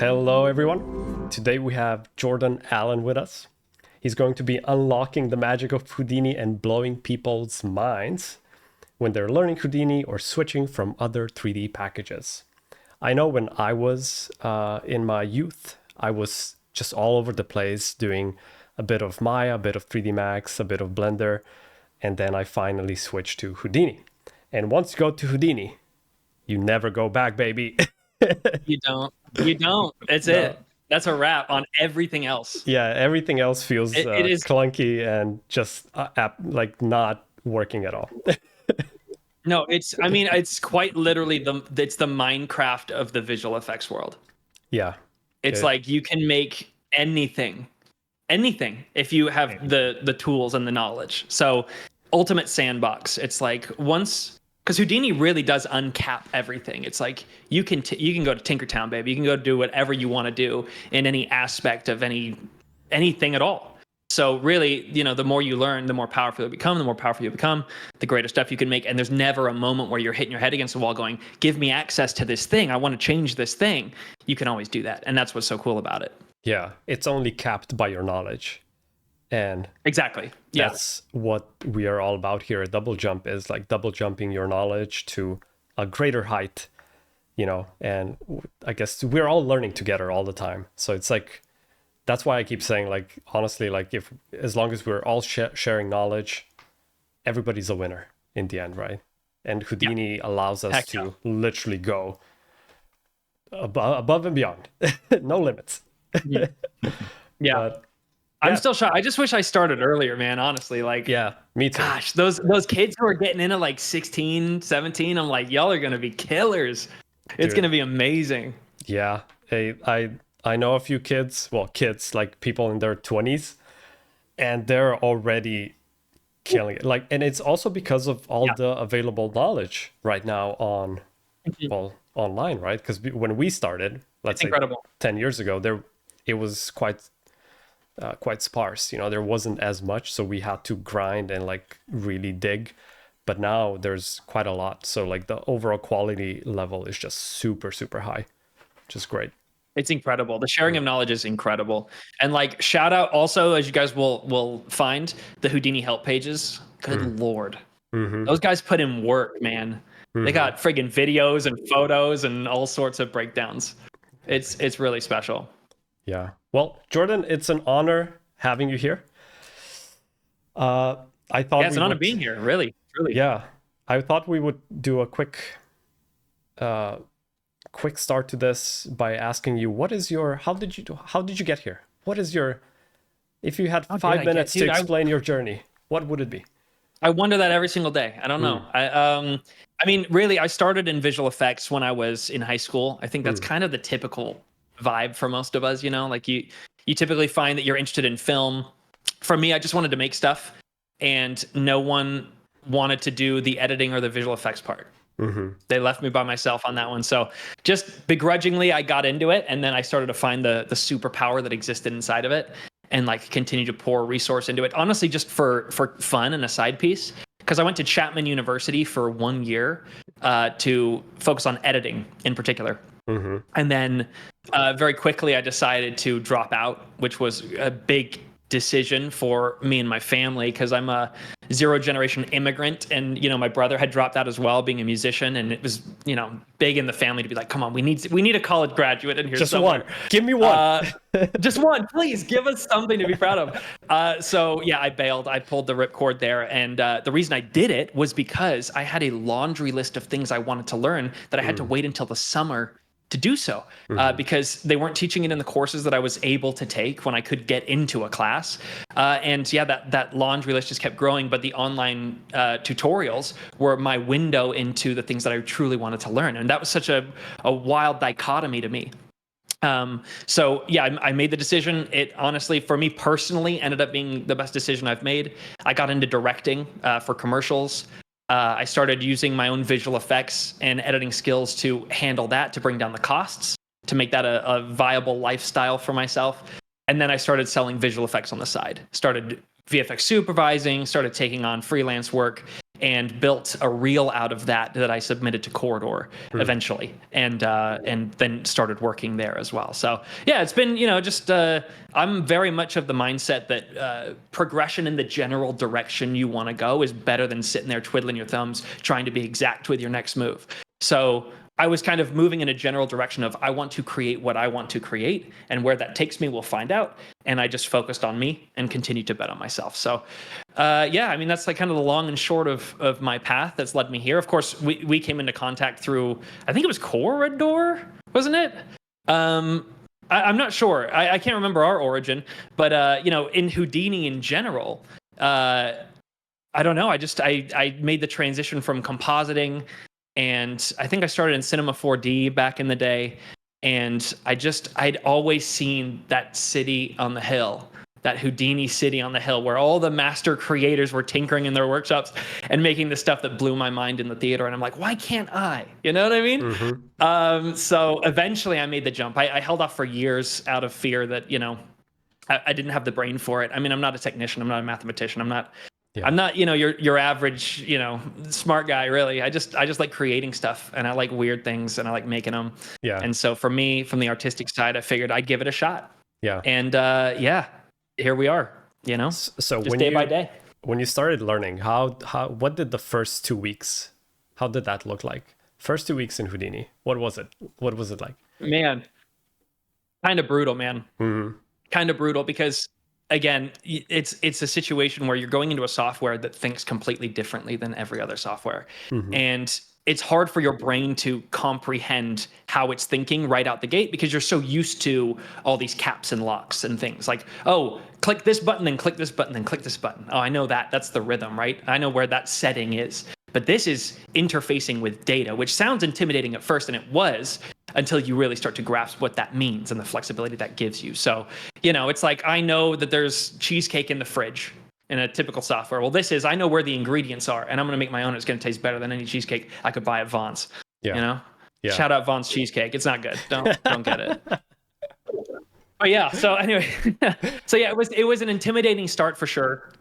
Hello everyone. Today we have Jordan Allen with us. He's going to be unlocking the magic of Houdini and blowing people's minds when they're learning Houdini or switching from other 3D packages. I know when I was in my youth, I was just all over the place doing a bit of Maya, a bit of 3D Max, a bit of Blender, and then I finally switched to Houdini. And once you go to Houdini, you never go back, baby. You don't. That's no. It. That's a wrap on everything else. Yeah, everything else feels it is clunky and just like not working at all. No, it's quite literally it's the Minecraft of the visual effects world. Yeah. It's like you can make anything if you have the tools and the knowledge. So ultimate sandbox. It's like because Houdini really does uncap everything. It's like you can go to Tinkertown, baby. You can go do whatever you want to do in any aspect of anything at all. So really, the more you learn, the more powerful you become. The more powerful you become, the greater stuff you can make. And there's never a moment where you're hitting your head against the wall going, give me access to this thing. I want to change this thing. You can always do that. And that's what's so cool about it. Yeah, it's only capped by your knowledge. And exactly. That's what we are all about here at DoubleJump, is like double jumping your knowledge to a greater height, and I guess we're all learning together all the time. So it's like, that's why I keep saying, like, honestly, like as long as we're all sharing knowledge, everybody's a winner in the end, right? And Houdini allows us to literally go above and beyond. No limits. Yeah. But, I'm still shocked. I just wish I started earlier, man. Honestly, like, yeah, me too. Gosh, those kids who are getting in at like 16, 17, I'm like, y'all are gonna be killers. It's gonna be amazing. Yeah, I know a few kids like people in their 20s, and they're already killing it. Like, and it's also because of all the available knowledge right now online, right? Because when we started, let's say 10 years ago, it was quite sparse. There wasn't as much, so we had to grind and like really dig. But now there's quite a lot, so like the overall quality level is just super high, which is great. It's incredible. The sharing of knowledge is incredible. And like, shout out also, as you guys will find, the Houdini help pages. Good Lord. Those guys put in work, man. They got friggin' videos and photos and all sorts of breakdowns. It's really special. Yeah. Well, Jordan, it's an honor having you here. I thought it's an honor being here, really. Yeah. I thought we would do a quick start to this by asking you, how did you get here? If you had 5 minutes to explain your journey, what would it be? I wonder that every single day. I don't know. I mean, really, I started in visual effects when I was in high school. I think that's kind of the typical vibe for most of us, like you typically find that you're interested in film. For me, I just wanted to make stuff, and no one wanted to do the editing or the visual effects part. They left me by myself on that one. So just begrudgingly, I got into it, and then I started to find the superpower that existed inside of it, and like continue to pour resource into it. Honestly, just for fun and a side piece, because I went to Chapman University for 1 year to focus on editing in particular. And then very quickly I decided to drop out, which was a big decision for me and my family, because I'm a zero generation immigrant, and my brother had dropped out as well, being a musician, and it was big in the family to be like, come on, we need a college graduate in here. Just one. Give me one. Just one, please give us something to be proud of. So yeah, I bailed. I pulled the ripcord there, and the reason I did it was because I had a laundry list of things I wanted to learn that I had to wait until the summer to do so, because they weren't teaching it in the courses that I was able to take when I could get into a class. And yeah, that laundry list just kept growing, but the online tutorials were my window into the things that I truly wanted to learn. And that was such a wild dichotomy to me. So yeah, I made the decision. It honestly, for me personally, ended up being the best decision I've made. I got into directing for commercials. I started using my own visual effects and editing skills to handle that, to bring down the costs, to make that a viable lifestyle for myself. And then I started selling visual effects on the side. Started VFX supervising, started taking on freelance work, and built a reel out of that I submitted to Corridor eventually, and then started working there as well. So yeah, it's been, just I'm very much of the mindset that progression in the general direction you want to go is better than sitting there twiddling your thumbs trying to be exact with your next move. So I was kind of moving in a general direction of I want to create what I want to create, and where that takes me, we'll find out. And I just focused on me and continued to bet on myself. So, yeah, I mean, that's like kind of the long and short of my path that's led me here. Of course, we came into contact through, I think it was Corridor, wasn't it? I'm not sure. I can't remember our origin, but in Houdini in general, I don't know. I made the transition from compositing, and I think I started in Cinema 4D back in the day. And I'd always seen that city on the hill, that Houdini city on the hill, where all the master creators were tinkering in their workshops and making the stuff that blew my mind in the theater. And I'm like, why can't I? You know what I mean? So eventually I made the jump. I held off for years out of fear that, I didn't have the brain for it. I mean, I'm not a technician. I'm not a mathematician. I'm not, your average, smart guy, really. I just like creating stuff, and I like weird things, and I like making them. Yeah. And so for me, from the artistic side, I figured I'd give it a shot. Yeah. And here we are, So just when day by day. When you started learning, what did the first 2 weeks, how did that look like? First 2 weeks in Houdini, what was it? What was it like? Man, kind of brutal, man. Kind of brutal, because again, it's a situation where you're going into a software that thinks completely differently than every other software. And it's hard for your brain to comprehend how it's thinking right out the gate, because you're so used to all these caps and locks and things like, oh, click this button, then click this button, then click this button. Oh, I know that. That's the rhythm, right? I know where that setting is. But this is interfacing with data, which sounds intimidating at first, and it was, until you really start to grasp what that means and the flexibility that gives you. So, it's like, I know that there's cheesecake in the fridge in a typical software. Well, I know where the ingredients are, and I'm going to make my own. It's going to taste better than any cheesecake I could buy at Vaughn's. Yeah. Shout out Vaughn's cheesecake. It's not good. Don't get it. But yeah. So anyway, it was an intimidating start for sure.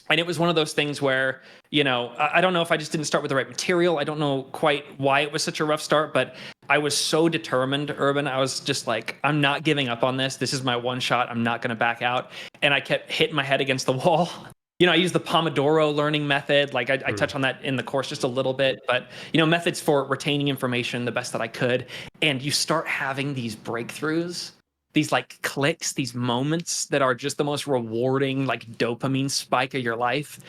And it was one of those things where, I don't know if I just didn't start with the right material. I don't know quite why it was such a rough start, but I was so determined, Urban. I was just like, I'm not giving up on this. This is my one shot. I'm not going to back out. And I kept hitting my head against the wall. I used the Pomodoro learning method. Like I touch on that in the course just a little bit, but methods for retaining information the best that I could. And you start having these breakthroughs, these like clicks, these moments that are just the most rewarding, like dopamine spike of your life.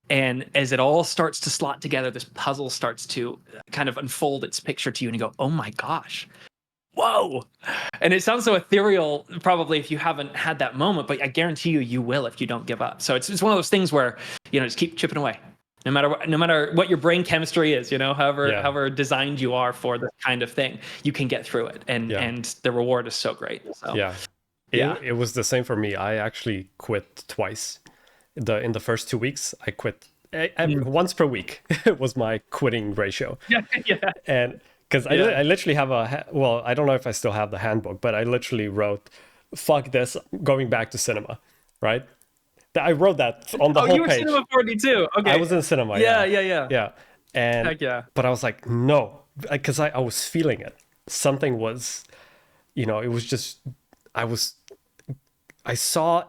And as it all starts to slot together, this puzzle starts to kind of unfold its picture to you, and you go, oh my gosh, whoa. And it sounds so ethereal, probably, if you haven't had that moment, but I guarantee you will if you don't give up. So it's one of those things where, just keep chipping away. No matter what your brain chemistry is, however designed you are for this kind of thing, you can get through it. And the reward is so great. So, it was the same for me. I actually quit twice. In the first 2 weeks, I quit once per week. Was my quitting ratio. And because I literally have I don't know if I still have the handbook, but I literally wrote, "Fuck this, going back to cinema," right? I wrote that on the whole page. Oh, you were Cinema 40 too. Okay. I was in cinema. Yeah. And heck yeah. But I was like, no, because I was feeling it. Something was, it was just, I saw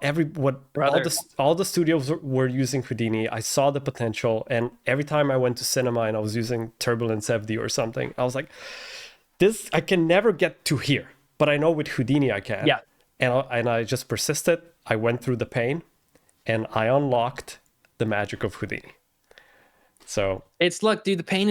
all the studios were using Houdini. I saw the potential, and every time I went to cinema and I was using Turbulence FD or something, I was like, this, I can never get to here, but I know with Houdini I can. Yeah. And I just persisted. I went through the pain, and I unlocked the magic of Houdini. So look, dude, the pain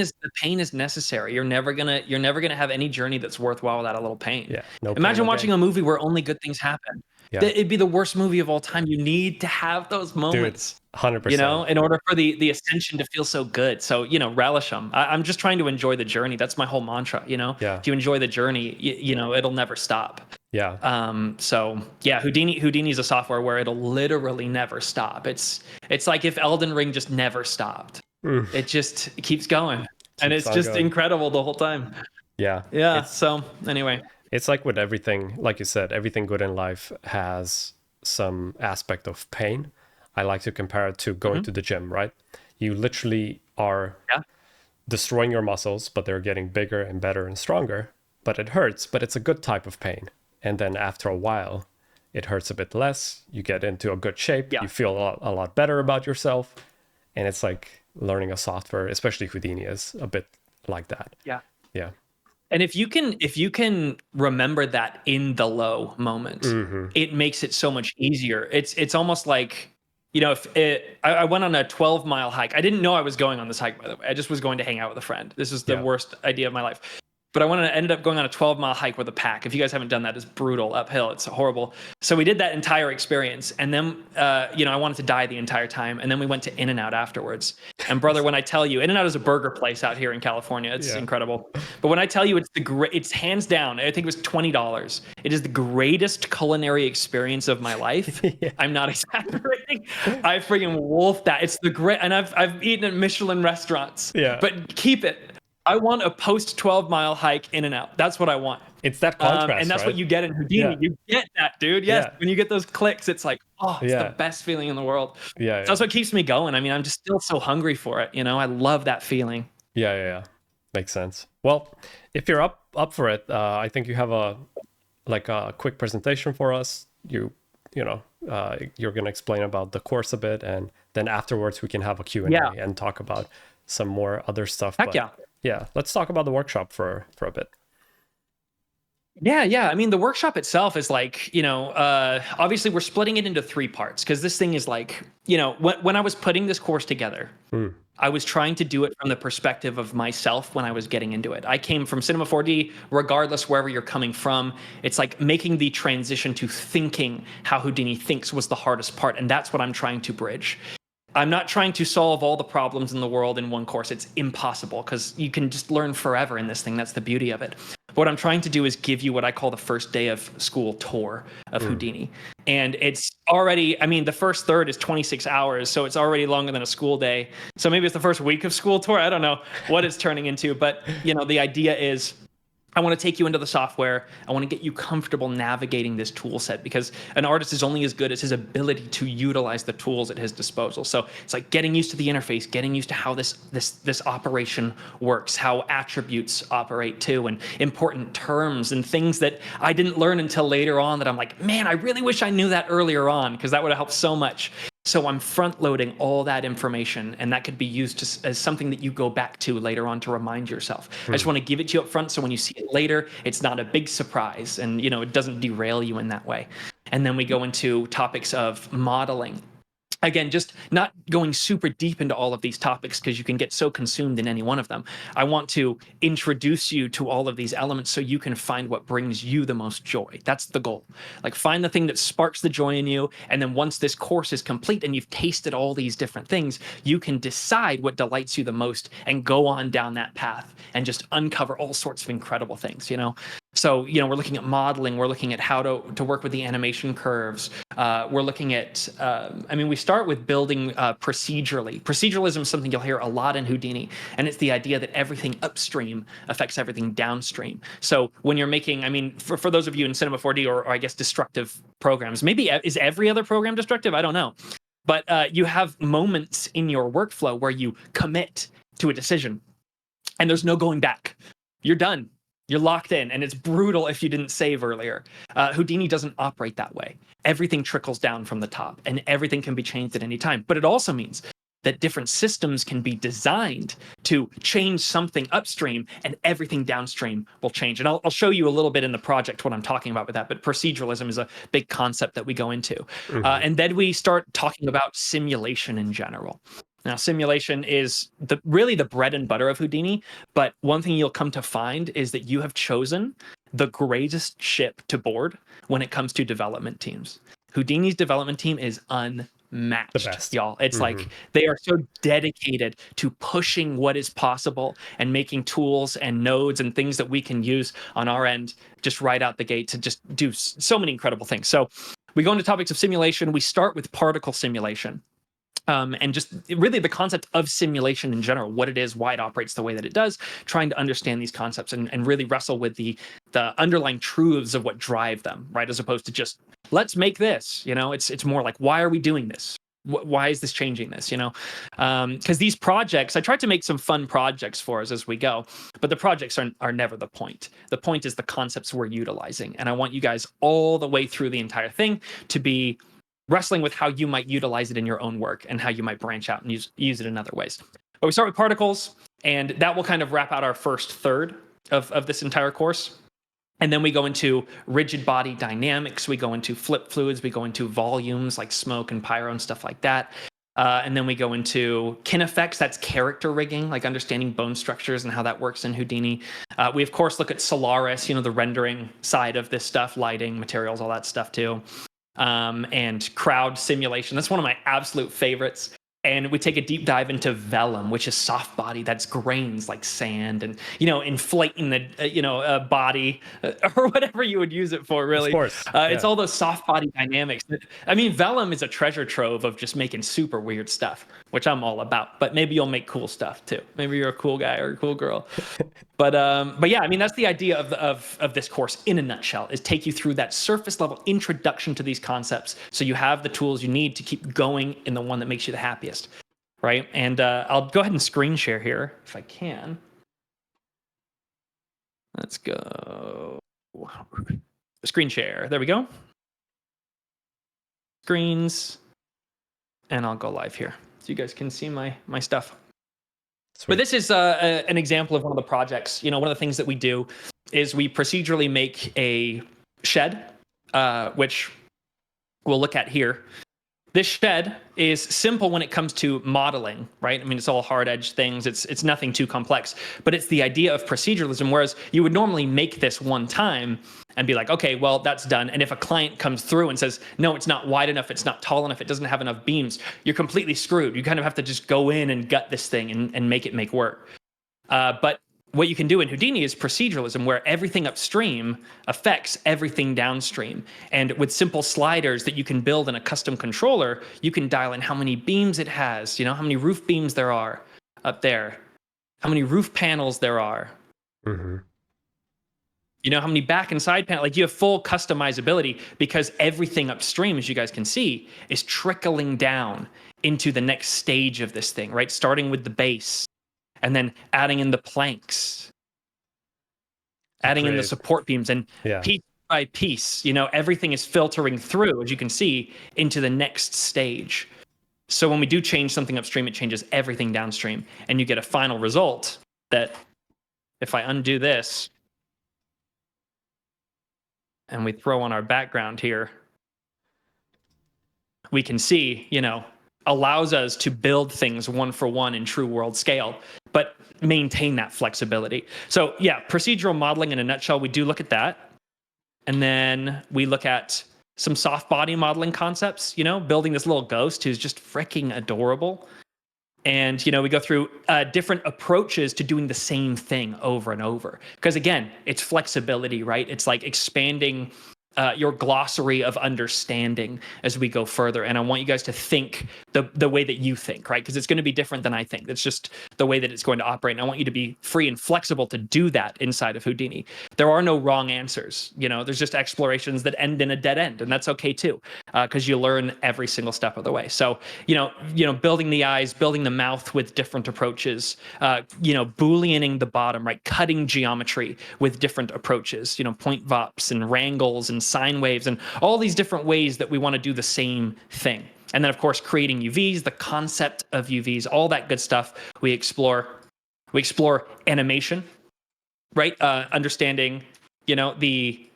is necessary. You're never gonna have any journey that's worthwhile without a little pain. Yeah. Imagine watching a movie where only good things happen. Yeah. It'd be the worst movie of all time. You need to have those moments. Dude, 100%. In order for the ascension to feel so good. So, relish them. I'm just trying to enjoy the journey. That's my whole mantra, Yeah. If you enjoy the journey, it'll never stop. Yeah. So yeah, Houdini is a software where it'll literally never stop. It's like if Elden Ring just never stopped. It just keeps going. And it's just incredible the whole time. Yeah. Yeah. So anyway. It's like with everything, like you said, everything good in life has some aspect of pain. I like to compare it to going to the gym, right? You literally are destroying your muscles, but they're getting bigger and better and stronger. But it hurts, but it's a good type of pain. And then after a while, it hurts a bit less. You get into a good shape. You feel a lot better about yourself. And it's like learning a software, especially Houdini, is a bit like that. Yeah. And if you can remember that in the low moment, it makes it so much easier. It's almost like, you know, I went on a 12-mile hike. I didn't know I was going on this hike, by the way. I just was going to hang out with a friend. This is the worst idea of my life. But ended up going on a 12-mile hike with a pack. If you guys haven't done that, it's brutal uphill. It's horrible. So we did that entire experience. And then, you know, I wanted to die the entire time. And then we went to In-N-Out afterwards. And brother, when I tell you, In-N-Out is a burger place out here in California. It's incredible. But when I tell you it's hands down, I think it was $20. It is the greatest culinary experience of my life. I'm not exaggerating. I freaking wolfed that. It's the great, and I've eaten at Michelin restaurants. But keep it. I want a post 12-mile hike In-N-Out. That's what I want. It's that contrast, and that's right? what you get in Houdini. You get that, dude. Yes. When you get those clicks, it's like, oh, it's the best feeling in the world. So that's what keeps me going. I mean, I'm just still so hungry for it. You know, I love that feeling. Yeah. Makes sense. Well, if you're up for it, I think you have a quick presentation for us. You're going to explain about the course a bit, and then afterwards we can have a Q&A and talk about some more other stuff. Heck yeah, let's talk about the workshop for a bit. Yeah. I mean, the workshop itself is like, you know, obviously we're splitting it into 3 parts because this thing is like, you know, when I was putting this course together, I was trying to do it from the perspective of myself when I was getting into it. I came from Cinema 4D, regardless wherever you're coming from. It's like making the transition to thinking how Houdini thinks was the hardest part. And that's what I'm trying to bridge. I'm not trying to solve all the problems in the world in one course. It's impossible because you can just learn forever in this thing. That's the beauty of it. What I'm trying to do is give you what I call the first day of school tour of Houdini. And it's already, I mean, the first third is 26 hours, so it's already longer than a school day. So maybe it's the first week of school tour. I don't know what it's turning into, but you know, the idea is I want to take you into the software. I want to get you comfortable navigating this tool set because an artist is only as good as his ability to utilize the tools at his disposal. So it's like getting used to the interface, getting used to how this operation works, how attributes operate too, and important terms and things that I didn't learn until later on that I'm like, man, I really wish I knew that earlier on because that would have helped so much. So I'm front loading all that information, and that could be used as something that you go back to later on to remind yourself. I just want to give it to you up front, so when you see it later, it's not a big surprise, and you know it doesn't derail you in that way. And then we go into topics of modeling. Again, just not going super deep into all of these topics because you can get so consumed in any one of them. I want to introduce you to all of these elements so you can find what brings you the most joy. That's the goal. Like find the thing that sparks the joy in you. And then once this course is complete and you've tasted all these different things, you can decide what delights you the most and go on down that path and just uncover all sorts of incredible things, you know? So, you know, we're looking at modeling, we're looking at how to work with the animation curves. We're looking at, we start with building procedurally. Proceduralism is something you'll hear a lot in Houdini, and it's the idea that everything upstream affects everything downstream. So when you're making, for those of you in Cinema 4D or I guess destructive programs, maybe is every other program destructive? I don't know. But you have moments in your workflow where you commit to a decision and there's no going back. You're done. You're locked in, and it's brutal if you didn't save earlier. Houdini doesn't operate that way. Everything trickles down from the top, and everything can be changed at any time. But it also means that different systems can be designed to change something upstream, and everything downstream will change. And I'll show you a little bit in the project what I'm talking about with that, but proceduralism is a big concept that we go into. And then we start talking about simulation in general. Now, simulation is really the bread and butter of Houdini, but one thing you'll come to find is that you have chosen the greatest ship to board when it comes to development teams. Houdini's development team is unmatched, y'all. It's like they are so dedicated to pushing what is possible and making tools and nodes and things that we can use on our end just right out the gate to just do so many incredible things. So we go into topics of simulation. We start with particle simulation. And just really the concept of simulation in general, what it is, why it operates the way that it does, trying to understand these concepts and really wrestle with the underlying truths of what drive them, right? As opposed to just, let's make this, you know, it's more like, why are we doing this? why is this changing this, you know? Because these projects, I tried to make some fun projects for us as we go, but the projects are never the point. The point is the concepts we're utilizing. And I want you guys all the way through the entire thing to be wrestling with how you might utilize it in your own work and how you might branch out and use it in other ways. But we start with particles, and that will kind of wrap out our first third of this entire course. And then we go into rigid body dynamics. We go into flip fluids. We go into volumes like smoke and pyro and stuff like that. And then we go into kin effects. That's character rigging, like understanding bone structures and how that works in Houdini. We, of course, look at Solaris, you know, the rendering side of this stuff, lighting, materials, all that stuff too. And crowd simulation. That's one of my absolute favorites. And we take a deep dive into vellum, which is soft body. That's grains like sand, and you know, inflating the body or whatever you would use it for. Really, of course. It's all those soft body dynamics. I mean, vellum is a treasure trove of just making super weird stuff, which I'm all about. But maybe you'll make cool stuff too. Maybe you're a cool guy or a cool girl. But yeah, I mean, that's the idea of this course in a nutshell: is take you through that surface level introduction to these concepts, so you have the tools you need to keep going in the one that makes you the happiest. Right, and I'll go ahead and screen share here if I can. Let's go. Screen share. There we go. Screens, and I'll go live here so you guys can see my stuff. Sweet. But this is an example of one of the projects. You know, one of the things that we do is we procedurally make a shed, which we'll look at here. This shed is simple when it comes to modeling, right? I mean, it's all hard edge things. It's nothing too complex, but it's the idea of proceduralism. Whereas you would normally make this one time and be like, okay, well, that's done. And if a client comes through and says, no, it's not wide enough, it's not tall enough, it doesn't have enough beams, you're completely screwed. You kind of have to just go in and gut this thing and make it make work. But what you can do in Houdini is proceduralism, where everything upstream affects everything downstream. And with simple sliders that you can build in a custom controller, you can dial in how many beams it has, you know, how many roof beams there are up there, how many roof panels there are. Mm-hmm. You know, how many back and side panels. Like, you have full customizability because everything upstream, as you guys can see, is trickling down into the next stage of this thing, right? Starting with the base, and then adding in the planks, adding in the support beams, and piece by piece, you know, everything is filtering through, as you can see, into the next stage. So when we do change something upstream, it changes everything downstream, and you get a final result that, if I undo this, and we throw on our background here, we can see, you know, allows us to build things one for one in true world scale, but maintain that flexibility. So yeah, procedural modeling in a nutshell, we do look at that. And then we look at some soft body modeling concepts, you know, building this little ghost who's just freaking adorable. And, you know, we go through different approaches to doing the same thing over and over. Because again, it's flexibility, right? It's like expanding your glossary of understanding as we go further. And I want you guys to think the way that you think, right? Because it's going to be different than I think. That's just the way that it's going to operate. And I want you to be free and flexible to do that inside of Houdini. There are no wrong answers. You know, there's just explorations that end in a dead end, and that's okay too, because you learn every single step of the way. So, you know, building the eyes, building the mouth with different approaches, you know, Booleaning the bottom, right? Cutting geometry with different approaches, you know, point vops and wrangles and sine waves and all these different ways that we want to do the same thing. And then, of course, creating UVs, the concept of UVs, all that good stuff. We explore animation, right? Understanding, you know, the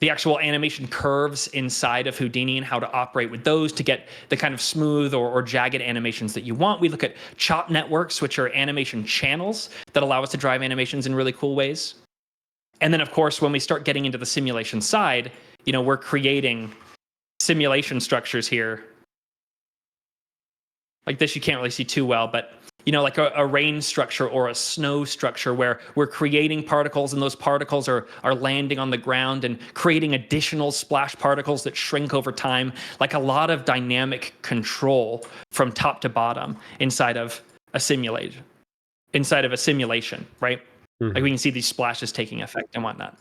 actual animation curves inside of Houdini and how to operate with those to get the kind of smooth or jagged animations that you want. We look at chop networks, which are animation channels that allow us to drive animations in really cool ways. And then, of course, when we start getting into the simulation side, you know, we're creating simulation structures here. Like this, you can't really see too well, but, you know, like a rain structure or a snow structure where we're creating particles, and those particles are landing on the ground and creating additional splash particles that shrink over time, like a lot of dynamic control from top to bottom inside of a simulation, right? Mm-hmm. Like we can see these splashes taking effect and whatnot.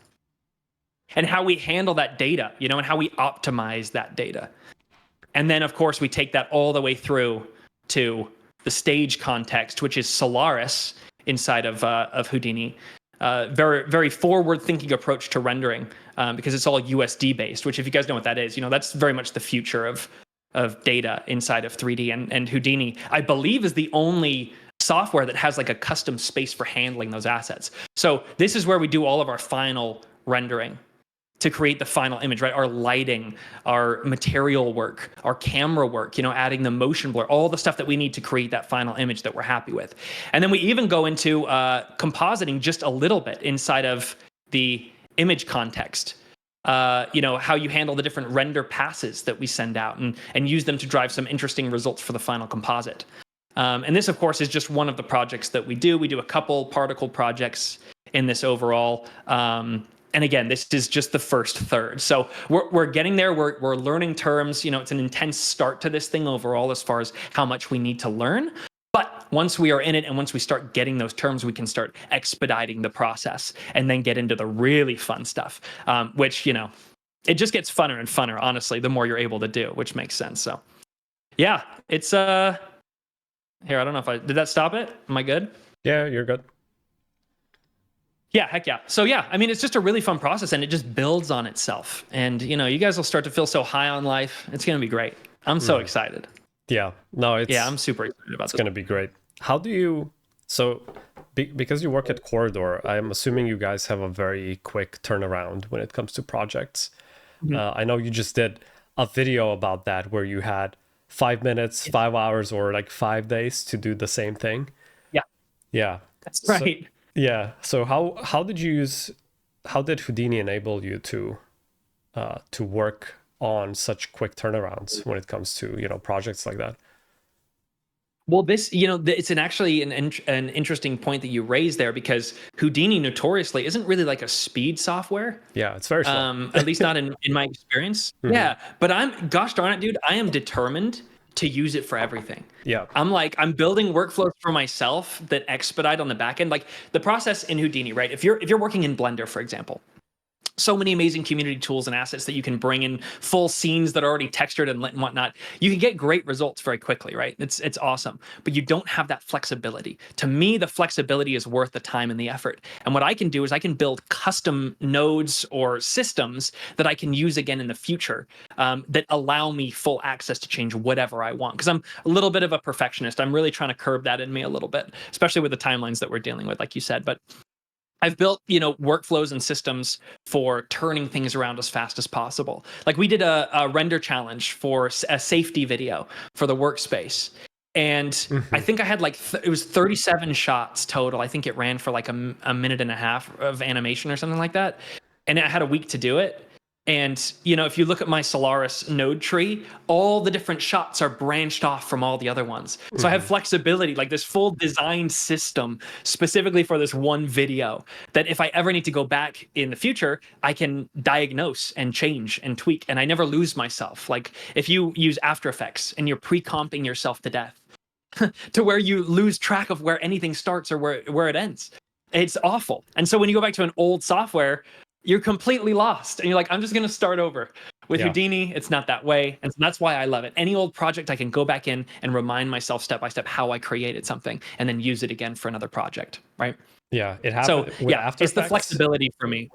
And how we handle that data, you know, and how we optimize that data. And then, of course, we take that all the way through to the stage context, which is Solaris inside of Houdini. Very, very forward-thinking approach to rendering, because it's all USD based. Which, if you guys know what that is, that's very much the future of data inside of 3D. And Houdini, I believe, is the only software that has like a custom space for handling those assets. So this is where we do all of our final rendering to create the final image, right? Our lighting, our material work, our camera work, adding the motion blur, all the stuff that we need to create that final image that we're happy with. And then we even go into compositing just a little bit inside of the image context. How you handle the different render passes that we send out and use them to drive some interesting results for the final composite. And this, of course, is just one of the projects that we do. We do a couple particle projects in this overall. And again, this is just the first third. So we're getting there. We're learning terms. It's an intense start to this thing overall as far as how much we need to learn. But once we are in it and once we start getting those terms, we can start expediting the process and then get into the really fun stuff, which, it just gets funner and funner, honestly, the more you're able to do, which makes sense. So yeah, it's here. I don't know if did that stop it? Am I good? Yeah, you're good. Yeah, heck yeah. So yeah, it's just a really fun process and it just builds on itself. And, you guys will start to feel so high on life. It's going to be great. I'm so excited. Yeah, no, I'm super excited about this. It's going to be great. How do you, because you work at Corridor, I'm assuming you guys have a very quick turnaround when it comes to projects. Mm-hmm. I know you just did a video about that where you had 5 minutes, 5 hours, or like 5 days to do the same thing. Yeah. Yeah. That's right. So, yeah. So how did Houdini enable you to work on such quick turnarounds when it comes to, projects like that? Well, this, it's actually an interesting point that you raised there, because Houdini notoriously isn't really like a speed software. Yeah, it's very slow. At least not in my experience. Mm-hmm. Yeah, but gosh darn it, dude, I am determined to use it for everything. Yeah. I'm building workflows for myself that expedite on the back end. Like the process in Houdini, right? If you're working in Blender, for example, so many amazing community tools and assets that you can bring in, full scenes that are already textured and lit and whatnot. You can get great results very quickly, right? It's awesome, but you don't have that flexibility. To me, the flexibility is worth the time and the effort. And what I can do is I can build custom nodes or systems that I can use again in the future, that allow me full access to change whatever I want. Because I'm a little bit of a perfectionist. I'm really trying to curb that in me a little bit, especially with the timelines that we're dealing with, like you said. But I've built, workflows and systems for turning things around as fast as possible. Like we did a render challenge for a safety video for the workspace. And I think I had it was 37 shots total. I think it ran for like a minute and a half of animation or something like that. And I had a week to do it. And, if you look at my Solaris node tree, all the different shots are branched off from all the other ones. So I have flexibility, like this full design system specifically for this one video, that if I ever need to go back in the future, I can diagnose and change and tweak, and I never lose myself. Like if you use After Effects and you're pre-comping yourself to death to where you lose track of where anything starts or where it ends, it's awful. And so when you go back to an old software, you're completely lost. And you're like, I'm just going to start over. With Houdini, it's not that way. And so that's why I love it. Any old project, I can go back in and remind myself step by step how I created something and then use it again for another project, right? Yeah, it happens. So yeah, it's the flexibility for me.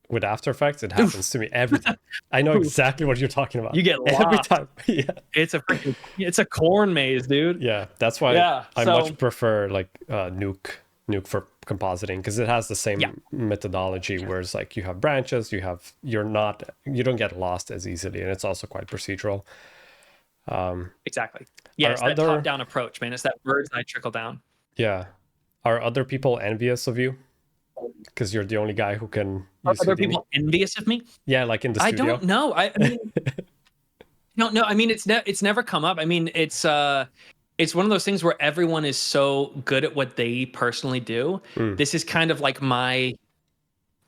With After Effects, it happens to me every time. I know exactly what you're talking about. You get lost. Every time. Yeah. It's a corn maze, dude. Yeah, that's why I much prefer like Nuke for compositing, because it has the same methodology, whereas like you have branches, you don't get lost as easily, and it's also quite procedural. Exactly. Yeah, it's that top-down approach, man. It's that bird's eye trickle down. Yeah. Are other people envious of you? Because you're the only guy who can use Are other people envious of me? Yeah, like in the studio. I don't know. I mean, no. I mean, it's never come up. I mean, it's one of those things where everyone is so good at what they personally do. This is kind of like I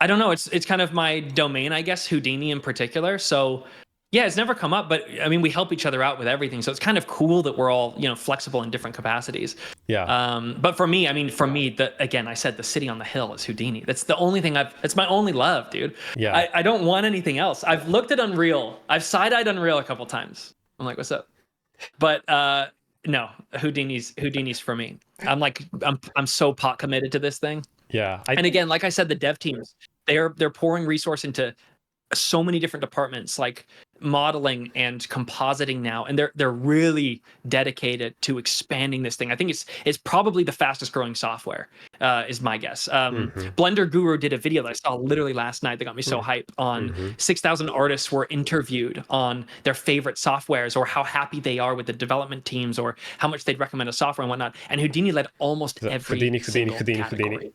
don't know. It's kind of my domain, I guess, Houdini in particular. So yeah, it's never come up, but I mean, we help each other out with everything. So it's kind of cool that we're all, flexible in different capacities. Yeah. But for me, again, I said the city on the hill is Houdini. That's the only thing it's my only love, dude. Yeah. I don't want anything else. I've looked at Unreal. I've side-eyed Unreal a couple times. I'm like, what's up? But no, Houdini's for me. I'm so pot committed to this thing. Yeah, And again, like I said, the dev teams, they're pouring resource into so many different departments, like modeling and compositing now, and they're really dedicated to expanding this thing. I think it's probably the fastest growing software, is my guess. Blender Guru did a video that I saw literally last night that got me so hyped on 6,000 artists were interviewed on their favorite softwares or how happy they are with the development teams or how much they'd recommend a software and whatnot. And Houdini led almost every single category.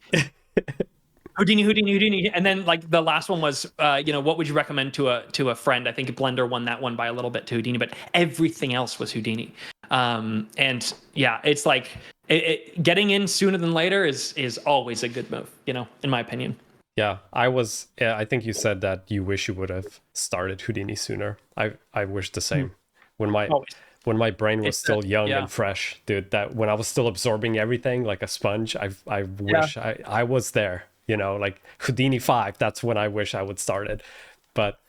Houdini, and then like the last one was, what would you recommend to a friend? I think Blender won that one by a little bit to Houdini, but everything else was Houdini. And yeah, it's like getting in sooner than later is always a good move, in my opinion. Yeah, I think you said that you wish you would have started Houdini sooner. I wish the same. When my brain was still young and fresh, dude, that when I was still absorbing everything like a sponge, I wish I was there. Like Houdini 5, that's when I wish I would start it. But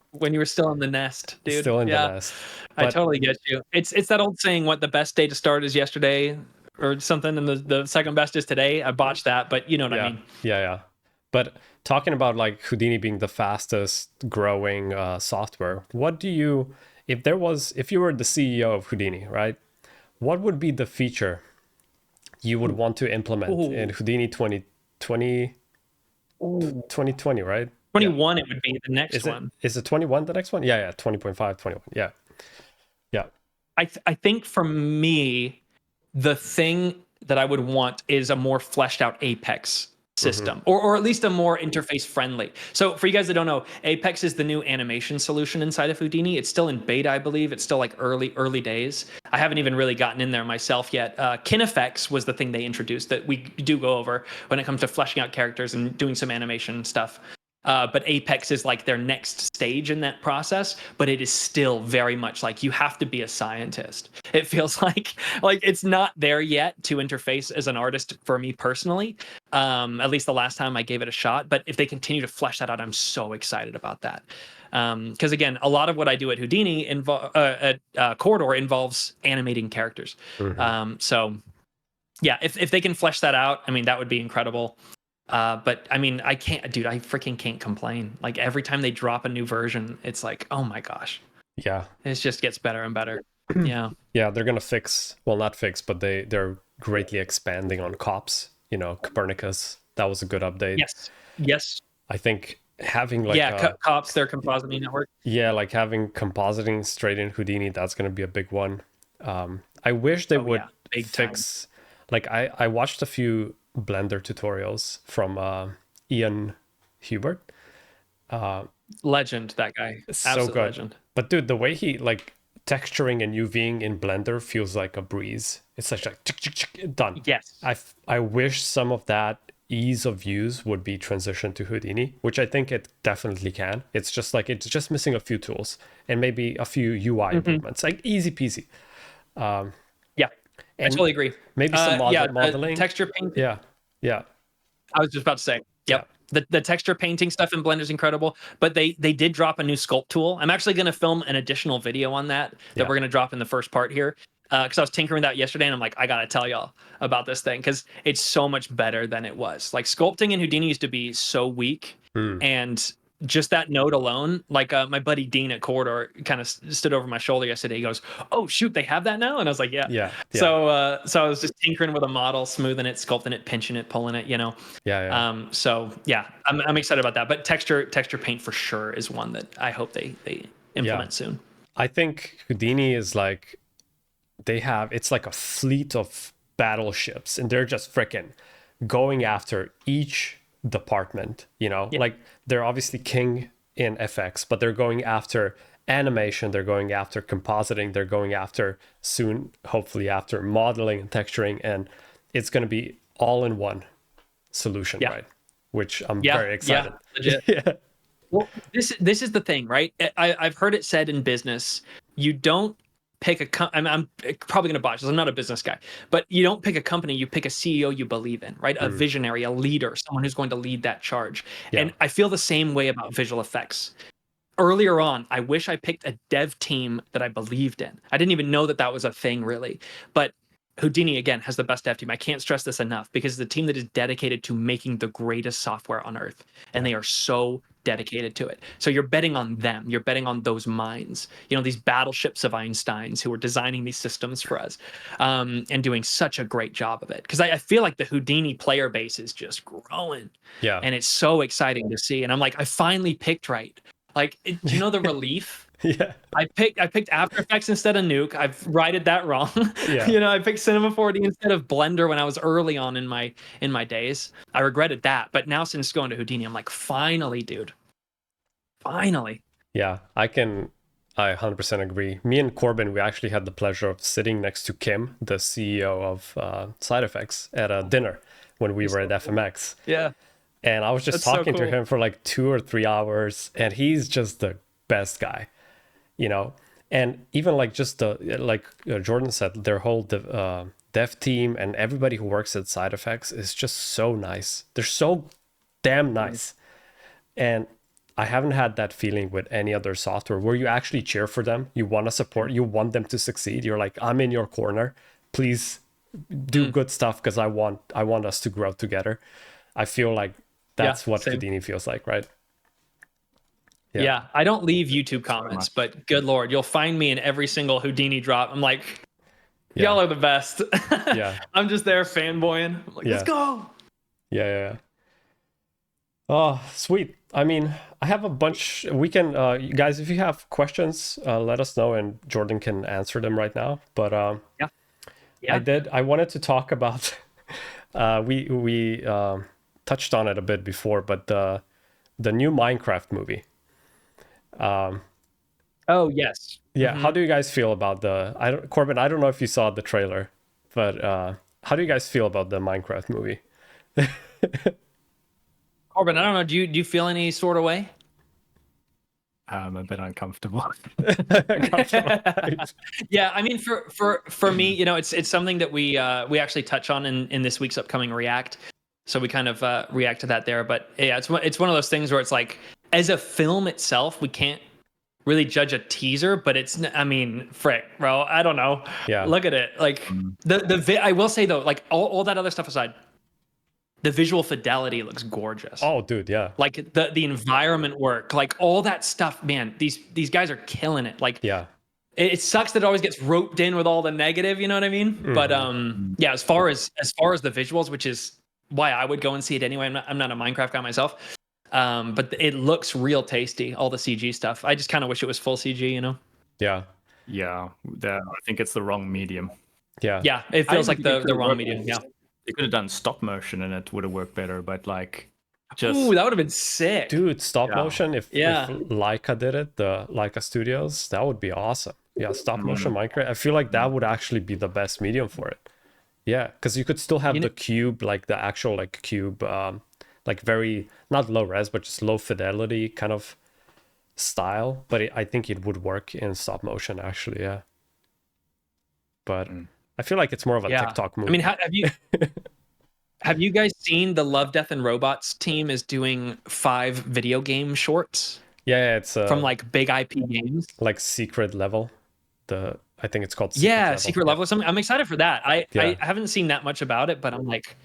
when you were still in the nest, dude. Still in the nest. But I totally get you. It's that old saying, what the best day to start is yesterday or something, and the second best is today. I botched that, but you know what I mean. Yeah. But talking about like Houdini being the fastest growing software, what do you, if you were the CEO of Houdini, right? What would be the feature you would want to implement in Houdini 2020, right? 21, it would be the next one. Is it 21 the next one? Yeah, 20.5, 21. Yeah. I think for me, the thing that I would want is a more fleshed out Apex system, or at least a more interface friendly. So for you guys that don't know, Apex is the new animation solution inside of Houdini. It's still in beta, I believe. It's still like early days. I haven't even really gotten in there myself yet. KinFX was the thing they introduced that we do go over when it comes to fleshing out characters and doing some animation stuff. But Apex is like their next stage in that process, but it is still very much like you have to be a scientist. It feels like it's not there yet to interface as an artist for me personally. At least the last time I gave it a shot. But if they continue to flesh that out, I'm so excited about that. Because again, a lot of what I do at Houdini at Corridor involves animating characters. So yeah, if they can flesh that out, I mean, that would be incredible. But I mean, I freaking can't complain. Like every time they drop a new version, it's like, oh my gosh. Yeah. It just gets better and better. Yeah. Yeah, they're gonna not fix, but they're greatly expanding on cops. Copernicus. That was a good update. Yes. I think having cops, their compositing network. Yeah, like having compositing straight in Houdini, that's gonna be a big one. I wish they would fix. Like I watched a few Blender tutorials from Ian Hubert. Legend, that guy. So good. Legend. But dude, the way he like texturing and UVing in Blender feels like a breeze. It's like done. Yes. I wish some of that ease of use would be transitioned to Houdini, which I think it definitely can. It's just missing a few tools and maybe a few UI improvements. Like easy peasy. I totally agree. Maybe some modeling. Texture paint. Yeah. I was just about to say. Yep. Yeah. The texture painting stuff in Blender is incredible, but they did drop a new sculpt tool. I'm actually going to film an additional video on that we're going to drop in the first part here. Because I was tinkering with that yesterday, and I'm like, I got to tell y'all about this thing because it's so much better than it was. Like sculpting in Houdini used to be so weak, and just that node alone, like my buddy Dean at Corridor kind of stood over my shoulder yesterday. He goes, "Oh shoot, they have that now?" And I was like, "Yeah." So I was just tinkering with a model, smoothing it, sculpting it, pinching it, pulling it. So yeah, I'm excited about that. But texture paint for sure is one that I hope they implement soon. I think Houdini is like it's like a fleet of battleships, and they're just freaking going after each department, like they're obviously king in FX, but they're going after animation, they're going after compositing, they're going after soon, hopefully after modeling and texturing, and it's going to be all in one solution, right? Which I'm very excited. Legit. Well, this is the thing, right? I've heard it said in business, you don't pick I'm probably going to botch this. I'm not a business guy, but you don't pick a company, you pick a CEO you believe in, right? A visionary, a leader, someone who's going to lead that charge. And I feel the same way about visual effects. earlier on, I wish I picked a dev team that I believed in. I didn't even know that that was a thing, really. But Houdini, again, has the best dev team. I can't stress this enough, because it's a team that is dedicated to making the greatest software on earth. And they are so dedicated to it. So you're betting on them. You're betting on those minds, these battleships of Einsteins who are designing these systems for us, and doing such a great job of it. Because I feel like the Houdini player base is just growing. Yeah. And it's so exciting to see. And I'm like, I finally picked right. Like, do you know the relief? Yeah. I picked After Effects instead of Nuke. I've righted that wrong. Yeah. I picked Cinema 4D instead of Blender when I was early on in my days. I regretted that, but now since going to Houdini, I'm like, finally, dude. Finally. Yeah, I 100% agree. Me and Corbin, we actually had the pleasure of sitting next to Kim, the CEO of Side Effects, at a dinner when we were at FMX. Yeah. And I was just That's so talking to cool. him for like 2 or 3 hours, and he's just the best guy, And even like just like Jordan said, their whole dev team and everybody who works at Side Effects is just so nice. They're so damn nice. And I haven't had that feeling with any other software where you actually cheer for them. You want to support, you want them to succeed. You're like, I'm in your corner. Please do good stuff, because I want us to grow together. I feel like that's what same. Houdini feels like, right? Yeah. I don't leave YouTube comments, but good Lord, you'll find me in every single Houdini drop. I'm like, y'all are the best. Yeah. I'm just there fanboying. I'm like, let's go. Yeah. Oh, sweet. I mean, I have a bunch. We can, you guys, if you have questions, let us know, and Jordan can answer them right now. But Yeah. I wanted to talk about. We touched on it a bit before, but the new Minecraft movie. Oh yes. Yeah. How do you guys feel about Corbin? I don't know if you saw the trailer, but how do you guys feel about the Minecraft movie? Corbin, I don't know. Do you feel any sort of way? I'm a bit uncomfortable. Yeah, I mean, for me, it's something that we actually touch on in this week's upcoming React. So we kind of react to that there. But yeah, it's one of those things where it's like, as a film itself, we can't really judge a teaser, but I mean, frick, bro, I don't know. Yeah. Look at it. Like I will say though, like all that other stuff aside, the visual fidelity looks gorgeous. Oh, dude, yeah. Like the environment work, like all that stuff, man. These guys are killing it. Like, yeah, it sucks that it always gets roped in with all the negative. You know what I mean? Mm-hmm. But yeah, as far as the visuals, which is why I would go and see it anyway. I'm not a Minecraft guy myself, but it looks real tasty. All the CG stuff. I just kind of wish it was full CG. Yeah. I think it's the wrong medium. Yeah, it feels like the wrong medium. Yeah. They could have done stop motion and it would have worked better, but like, ooh, that would have been sick, dude. Stop motion. If Leica did it, the Leica Studios, that would be awesome. Yeah, stop motion Minecraft. I feel like that would actually be the best medium for it. Yeah, because you could still have the cube, like the actual like cube, like very not low res, but just low fidelity kind of style. But I think it would work in stop motion actually. Yeah, but. I feel like it's more of a TikTok movie. I mean, have you guys seen the Love, Death, and Robots team is doing 5 video game shorts? Yeah, it's from like big IP games, like Secret Level. I think it's called Secret Level or something. I'm excited for that. I haven't seen that much about it, but I'm like,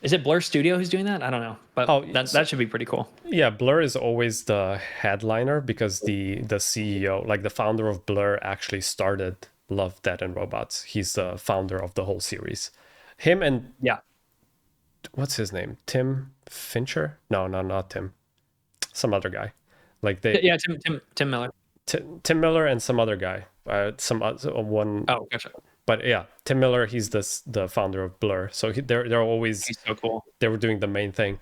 is it Blur Studio who's doing that? I don't know, but that should be pretty cool. Yeah, Blur is always the headliner because the CEO, like the founder of Blur, actually started Love, Death, and Robots. He's the founder of the whole series. Him and what's his name? Tim Fincher? No, not Tim. Some other guy. Like Tim Miller. Tim Miller and some other guy. One. Oh, gotcha. But yeah, Tim Miller. He's the founder of Blur. So they're always. He's so cool. They were doing the main thing,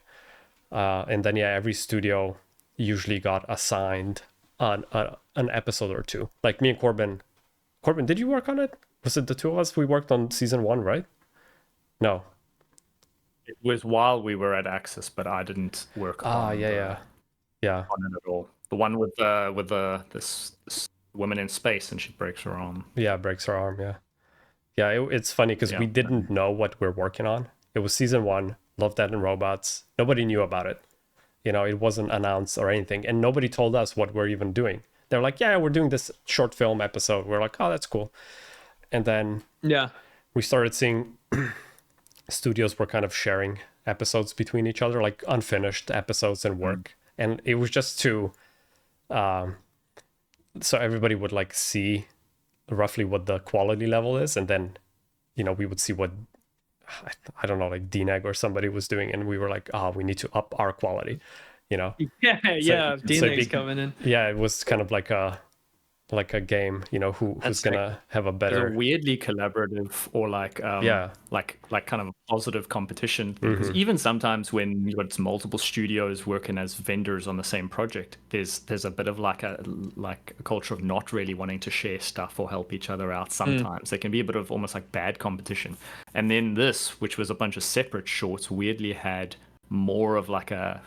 and then every studio usually got assigned on an episode or two. Like me and Corbin. Corbin, did you work on it? Was it the two of us? We worked on season 1, right? No. It was while we were at Axis, but I didn't work on on it at all. The one with this woman in space and she breaks her arm. Yeah, breaks her arm, yeah. It's funny because we didn't know what we're working on. It was season 1, Love, Death, and Robots. Nobody knew about it. You know, it wasn't announced or anything, and nobody told us what we're even doing. They're like, yeah, we're doing this short film episode. We're like, oh, that's cool. And then we started seeing studios were kind of sharing episodes between each other, like unfinished episodes and work. And it was just to so everybody would like see roughly what the quality level is, and then, you know, we would see what, I don't know, like DNEG or somebody was doing, and we were like, we need to up our quality, you know. DNEG's coming in. Yeah, it was kind of like a game, you know, who's gonna have a better, a weirdly collaborative or like like kind of a positive competition thing. Because even sometimes when you've got multiple studios working as vendors on the same project, there's a bit of like a culture of not really wanting to share stuff or help each other out. Sometimes there can be a bit of almost like bad competition. And then this, which was a bunch of separate shorts, weirdly had more of like a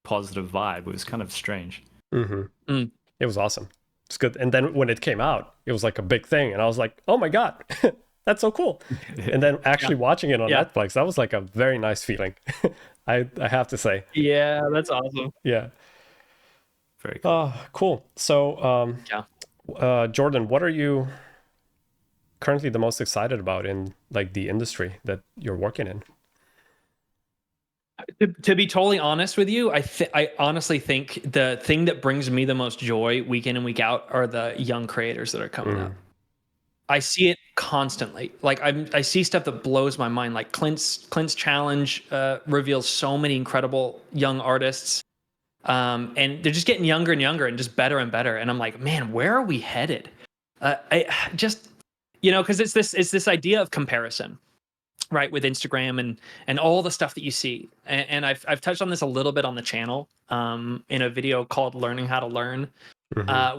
positive vibe. It was kind of strange. It was awesome. It's good. And then when it came out, it was like a big thing, and I was like, oh my god, that's so cool. And then actually watching it on Netflix, that was like a very nice feeling. I have to say. Yeah, that's awesome. Yeah, very cool. Cool. So Jordan, what are you currently the most excited about in like the industry that you're working in? To be totally honest with you, I honestly think the thing that brings me the most joy week in and week out are the young creators that are coming up. I see it constantly. Like I see stuff that blows my mind. Like Clint's challenge reveals so many incredible young artists, and they're just getting younger and younger and just better and better. And I'm like, man, where are we headed? I just, you know, because it's this idea of comparison. Right, with Instagram and all the stuff that you see, and I've touched on this a little bit on the channel in a video called "Learning How to Learn,"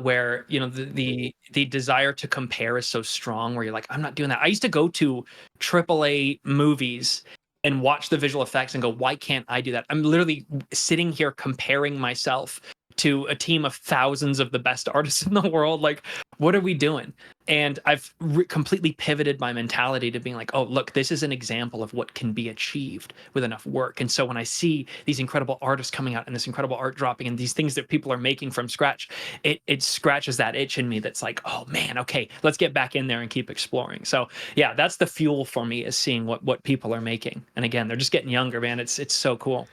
where, you know, the desire to compare is so strong. Where you're like, I'm not doing that. I used to go to AAA movies and watch the visual effects and go, why can't I do that? I'm literally sitting here comparing myself to a team of thousands of the best artists in the world. Like, what are we doing? And I've completely pivoted my mentality to being like, oh, look, this is an example of what can be achieved with enough work. And so when I see these incredible artists coming out and this incredible art dropping and these things that people are making from scratch, it scratches that itch in me that's like, oh man, okay, let's get back in there and keep exploring. So yeah, that's the fuel for me, is seeing what people are making. And again, they're just getting younger, man. It's so cool.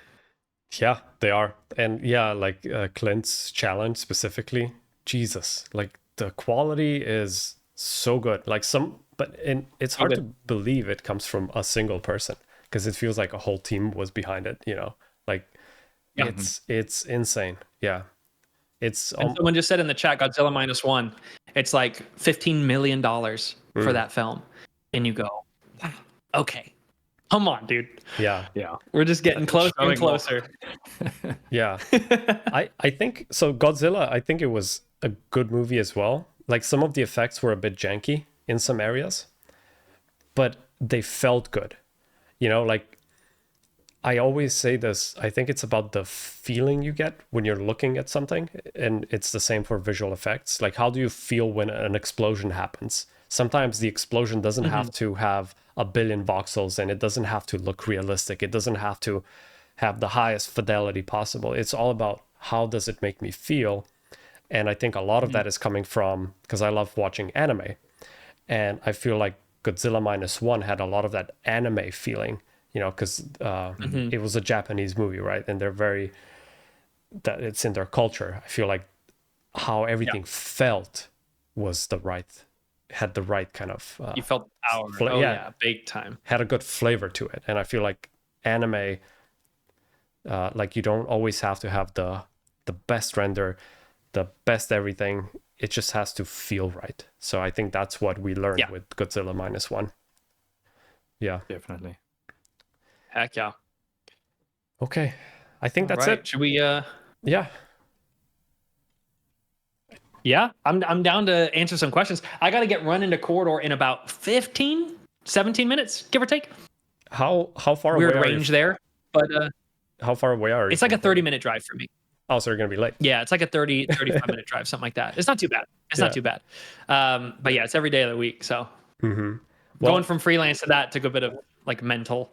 Yeah, they are. And yeah, like Clint's challenge specifically, Jesus, like the quality is so good. Like it's hard to believe it comes from a single person, because it feels like a whole team was behind it, you know. Like it's insane. Yeah. It's someone just said in the chat, Godzilla -1, it's like $15 million for that film. And you go, wow, okay. Come on, dude. Yeah. We're just getting closer and closer. Yeah. I think so. Godzilla, I think it was a good movie as well. Like some of the effects were a bit janky in some areas, but they felt good. You know, like I always say this, I think it's about the feeling you get when you're looking at something, and it's the same for visual effects. Like, how do you feel when an explosion happens? Sometimes the explosion doesn't have to have a billion voxels, and it doesn't have to look realistic. It doesn't have to have the highest fidelity possible. It's all about how does it make me feel. And I think a lot of that is coming from, because I love watching anime, and I feel like Godzilla -1 had a lot of that anime feeling, you know, because it was a Japanese movie, right? And they're very, that it's in their culture. I feel like how everything felt was had the right kind of you felt power. Big time. Had a good flavor to it. And I feel like anime, like you don't always have to have the best render, the best everything. It just has to feel right. So I think that's what we learned with Godzilla -1. Yeah, definitely. Heck yeah. Okay, I think that's it. Should we Yeah, I'm down to answer some questions. I got to get run into corridor in about 17 minutes, give or take. How far away Weird range there, but how far away are you? It's like a 30-minute drive for me. Oh, so you're gonna be late. Yeah, it's like a 35-minute drive, something like that. It's not too bad. Not too bad. But yeah, it's every day of the week. So going from freelance to that took a bit of like mental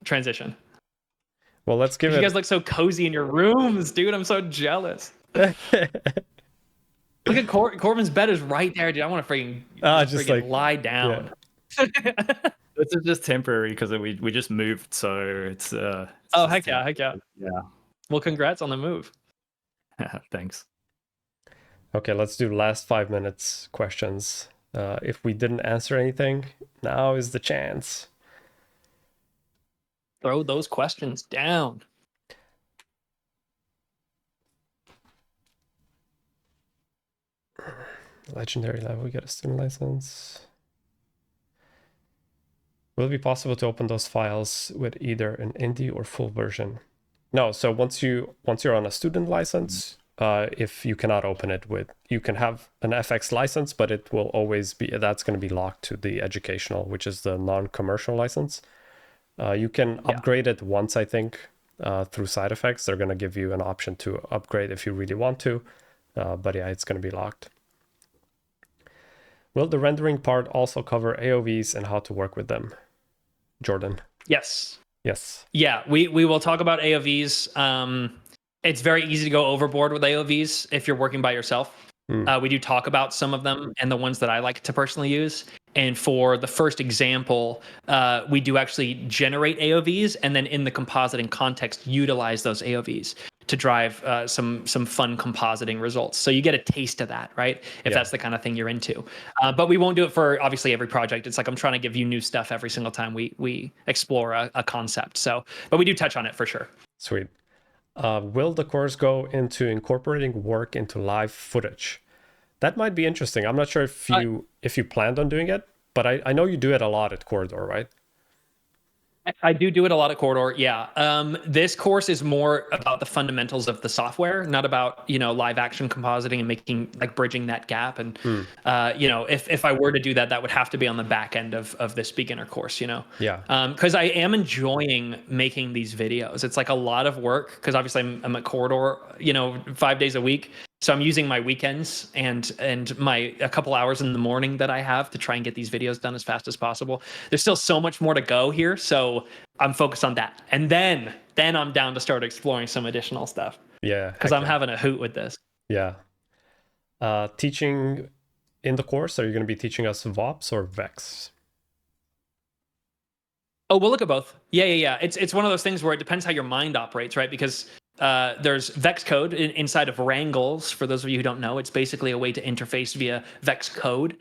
transition. Well, let's give You guys look so cozy in your rooms, dude. I'm so jealous. Look at Corbin's bed is right there, dude. I want to freaking lie down. Yeah. This is just temporary because we just moved, so it's heck yeah. Yeah. Well, congrats on the move. Thanks. Okay, let's do last 5 minutes questions. If we didn't answer anything, now is the chance. Throw those questions down. Legendary level, we get a student license. Will it be possible to open those files with either an indie or full version? No, so once you're on a student license, if you cannot open it with, you can have an FX license, but it will always be, that's going to be locked to the educational, which is the non-commercial license. You can upgrade it once, I think, through side effects. They're going to give you an option to upgrade if you really want to, but yeah, it's going to be locked. Will the rendering part also cover AOVs and how to work with them? Jordan? Yes. Yeah, we will talk about AOVs. It's very easy to go overboard with AOVs if you're working by yourself. We do talk about some of them and the ones that I like to personally use. And for the first example, we do actually generate AOVs and then in the compositing context, utilize those AOVs to drive some fun compositing results. So you get a taste of that, right? If that's the kind of thing you're into. But we won't do it for obviously every project. It's like I'm trying to give you new stuff every single time we explore a concept. So, but we do touch on it for sure. Sweet. Will the course go into incorporating work into live footage? That might be interesting. I'm not sure if you planned on doing it, but I know you do it a lot at Corridor, right? I do it a lot at Corridor. Yeah. This course is more about the fundamentals of the software, not about, live action compositing and making like bridging that gap. And, if I were to do that, that would have to be on the back end of this beginner course, Yeah. Cause I am enjoying making these videos. It's like a lot of work. Cause obviously I'm at Corridor, 5 days a week. So I'm using my weekends and a couple hours in the morning that I have to try and get these videos done as fast as possible. There's still so much more to go here, so I'm focused on that. And then I'm down to start exploring some additional stuff. Yeah. Because I'm having a hoot with this. Yeah. Teaching in the course, are you going to be teaching us VOPs or VEX? Oh, we'll look at both. Yeah. It's one of those things where it depends how your mind operates, right? Because there's VEX code inside of Wrangles. For those of you who don't know, it's basically a way to interface via VEX code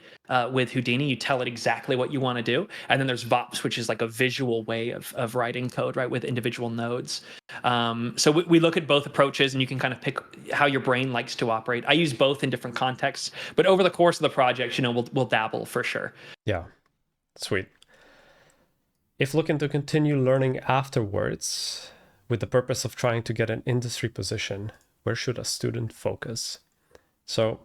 with Houdini. You tell it exactly what you want to do. And then there's VOPs, which is like a visual way of writing code, right, with individual nodes. So we look at both approaches, and you can kind of pick how your brain likes to operate. I use both in different contexts, but over the course of the project, we'll dabble for sure. Yeah, sweet. If looking to continue learning afterwards, with the purpose of trying to get an industry position, where should a student focus? So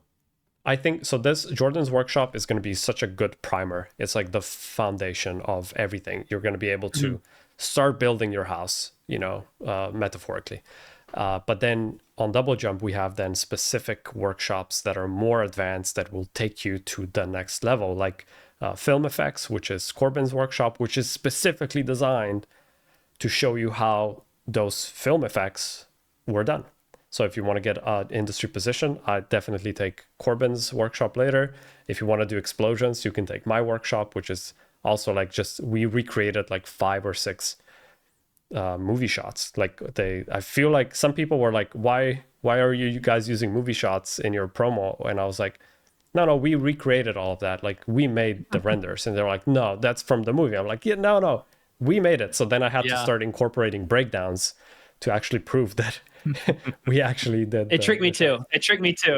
I think, this Jordan's workshop is going to be such a good primer. It's like the foundation of everything. You're going to be able to start building your house, metaphorically. But then on DoubleJump, we have then specific workshops that are more advanced that will take you to the next level, like film effects, which is Corbin's workshop, which is specifically designed to show you how those film effects were done. So if you want to get an industry position, I definitely take Corbin's workshop later. If you want to do explosions, you can take my workshop, which is also like we recreated like 5 or 6 movie shots. I feel like some people were like, why are you guys using movie shots in your promo? And I was like, no, we recreated all of that. Like we made the renders. And they're like, no, that's from the movie. I'm like, yeah, no. We made it. So then I had to start incorporating breakdowns to actually prove that we actually did. It tricked me too.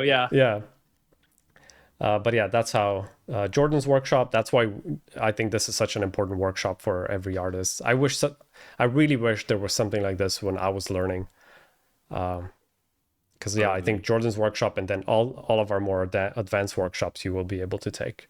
Yeah. Yeah. But yeah, that's how Jordan's workshop. That's why I think this is such an important workshop for every artist. I really wish there was something like this when I was learning. Because I think Jordan's workshop and then all of our more advanced workshops you will be able to take.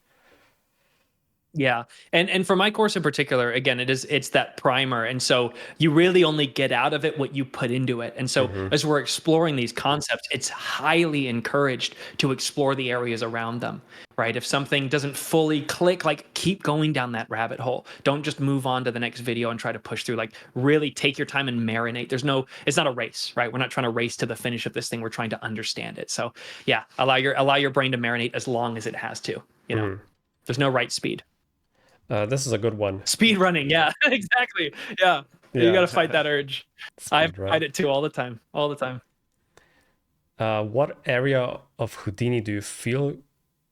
Yeah. And for my course in particular, again, it's that primer. And so you really only get out of it what you put into it. And so as we're exploring these concepts, it's highly encouraged to explore the areas around them, right? If something doesn't fully click, like keep going down that rabbit hole. Don't just move on to the next video and try to push through. Like really take your time and marinate. It's not a race, right? We're not trying to race to the finish of this thing. We're trying to understand it. So yeah, allow your brain to marinate as long as it has to, you know. There's no right speed. This is a good one. Speed running, yeah, exactly. Yeah. You got to fight that urge. I fight it too all the time. What area of Houdini do you feel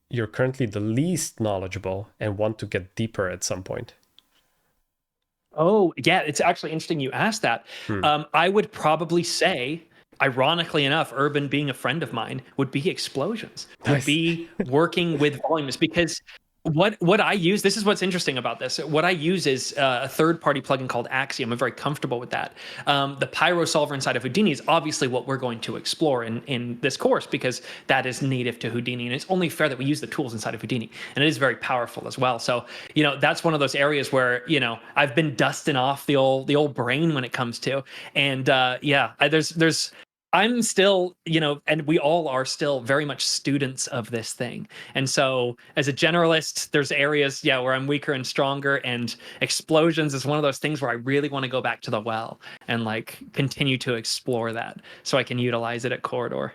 you're currently the least knowledgeable and want to get deeper at some point? Oh, yeah, it's actually interesting you asked that. I would probably say, ironically enough, Urban being a friend of mine, would be explosions, would be working with volumes, because what I use, this is what's interesting about this. What I use is a third-party plugin called Axiom. I'm very comfortable with that. The Pyro solver inside of Houdini is obviously what we're going to explore in this course, because that is native to Houdini, and it's only fair that we use the tools inside of Houdini, and it is very powerful as well. So, you know, that's one of those areas where, you know, I've been dusting off the old brain when it comes to, and I'm still, you know, and we all are still very much students of this thing. And so as a generalist, there's areas, where I'm weaker and stronger, and explosions is one of those things where I really want to go back to the well and like continue to explore that so I can utilize it at Corridor.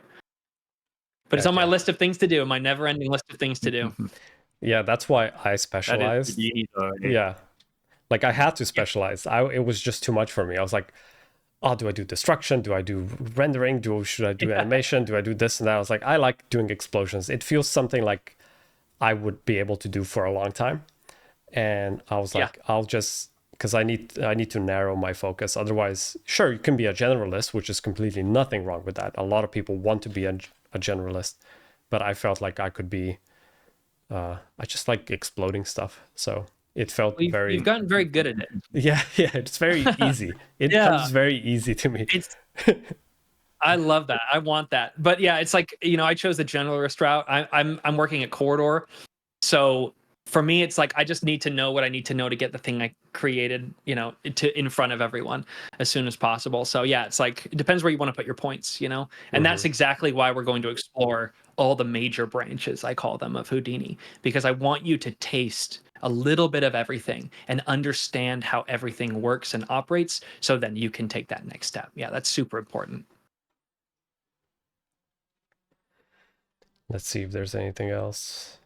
But it's on my list of things to do, my never ending list of things to do. Yeah, that's why I specialized. Yeah. Like I had to specialize. It was just too much for me. I was like, oh, do I do destruction? Do I do rendering? Should I do animation? Do I do this and that? I was like, I like doing explosions. It feels something like I would be able to do for a long time. And I was like, I'll just, because I need to narrow my focus. Otherwise, sure, you can be a generalist, which is completely nothing wrong with that. A lot of people want to be a generalist, but I felt like I could be, I just like exploding stuff. So it felt You've gotten very good at it. Yeah, it's very easy. It comes very easy to me. I love that. I want that. But yeah, it's like, you know, I chose the generalist route. I'm working at Corridor. So for me, it's like I just need to know what I need to know to get the thing I created, you know, in front of everyone as soon as possible. So yeah, it's like it depends where you want to put your points, you know. And that's exactly why we're going to explore all the major branches, I call them, of Houdini, because I want you to taste a little bit of everything and understand how everything works and operates, so then you can take that next step. Yeah, that's super important. Let's see if there's anything else.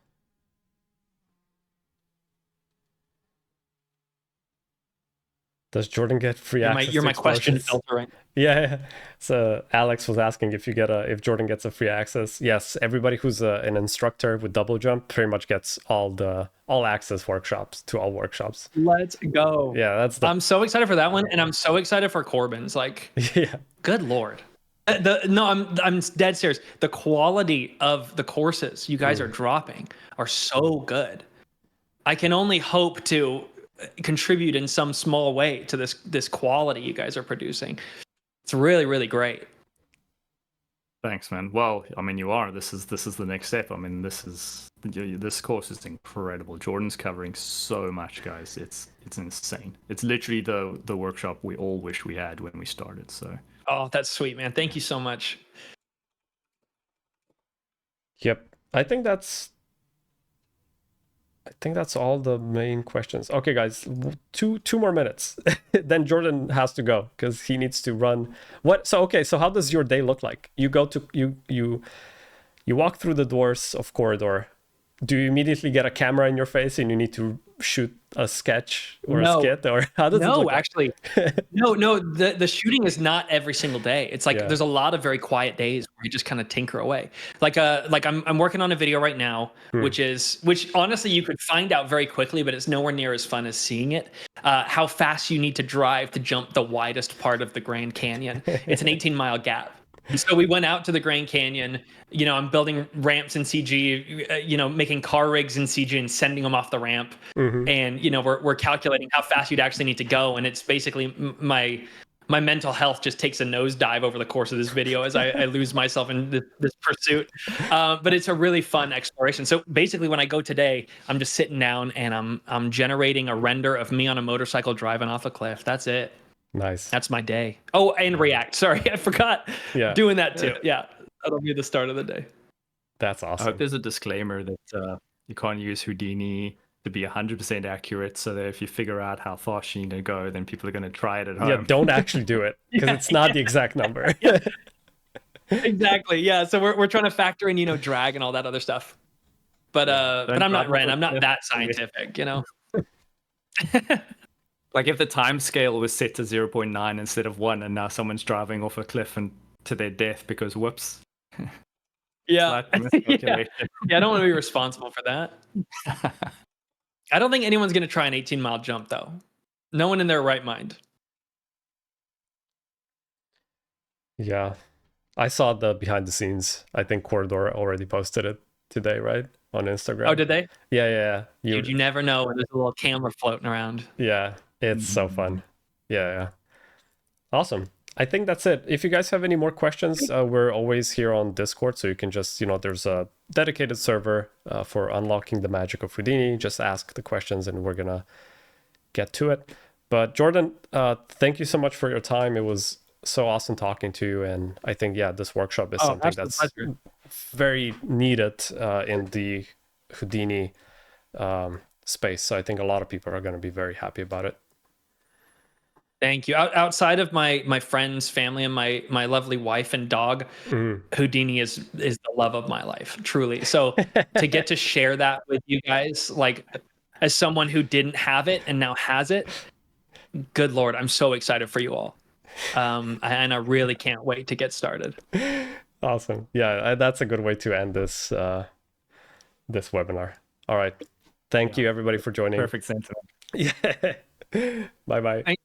Does Jordan get free access? You're my question filtering. Yeah. So Alex was asking if Jordan gets a free access. Yes, everybody who's an instructor with DoubleJump pretty much gets all access workshops to all workshops. Let's go. Yeah, I'm so excited for that one, and I'm so excited for Corbin's. Like, good lord. I'm dead serious. The quality of the courses you guys are dropping are so good. I can only hope to contribute in some small way to this quality you guys are producing. It's really, really great. Thanks, man. Well, I mean, you are. This is the next step. I mean, this course is incredible. Jordan's covering so much, guys. It's insane. It's literally the workshop we all wish we had when we started. So. Oh, that's sweet, man. Thank you so much. Yep. I think that's all the main questions. Okay, guys, two more minutes. Then Jordan has to go because he needs to run. So how does your day look like? You go to you walk through the doors of Corridor. Do you immediately get a camera in your face and you need to shoot a sketch or a skit, or how does it look like? Actually, no. The shooting is not every single day. It's like there's a lot of very quiet days where you just kind of tinker away. Like I'm working on a video right now, which honestly you could find out very quickly, but it's nowhere near as fun as seeing it. How fast you need to drive to jump the widest part of the Grand Canyon. It's an 18-mile gap. So we went out to the Grand Canyon. You know, I'm building ramps in CG, you know, making car rigs in CG and sending them off the ramp. And, you know, we're calculating how fast you'd actually need to go. And it's basically my my mental health just takes a nosedive over the course of this video as I lose myself in this pursuit. But it's a really fun exploration. So basically, when I go today, I'm just sitting down and I'm generating a render of me on a motorcycle driving off a cliff. That's it. Nice. That's my day. Oh, and React. Sorry, I forgot doing that too. Yeah, that'll be the start of the day. That's awesome. I hope there's a disclaimer that you can't use Houdini to be 100% accurate, so that if you figure out how fast you need to go, then people are going to try it at home. Yeah, don't actually do it, because it's not the exact number. Exactly. Yeah. So we're trying to factor in, drag and all that other stuff. But I'm not Ren. I'm not that scientific, Like if the time scale was set to 0.9 instead of 1, and now someone's driving off a cliff and to their death because whoops. Yeah. I don't want to be responsible for that. I don't think anyone's going to try an 18-mile jump, though. No one in their right mind. Yeah. I saw the behind the scenes. I think Corridor already posted it today, right? On Instagram. Oh, did they? Yeah. Dude, you never know when there's a little camera floating around. Yeah, it's so fun. Yeah. Awesome. I think that's it. If you guys have any more questions, we're always here on Discord, so you can just, there's a dedicated server for unlocking the magic of Houdini. Just ask the questions and we're gonna get to it. But Jordan, thank you so much for your time. It was so awesome talking to you, and I think this workshop is something that's very needed in the Houdini space. So I think a lot of people are going to be very happy about it. Thank you. Outside of my friends, family, and my lovely wife and dog, Houdini is the love of my life, truly. So to get to share that with you guys, like as someone who didn't have it and now has it, good Lord, I'm so excited for you all. And I really can't wait to get started. Awesome. Yeah, that's a good way to end this this webinar. All right. Thank you everybody for joining. Perfect sentiment. Yeah. Bye-bye.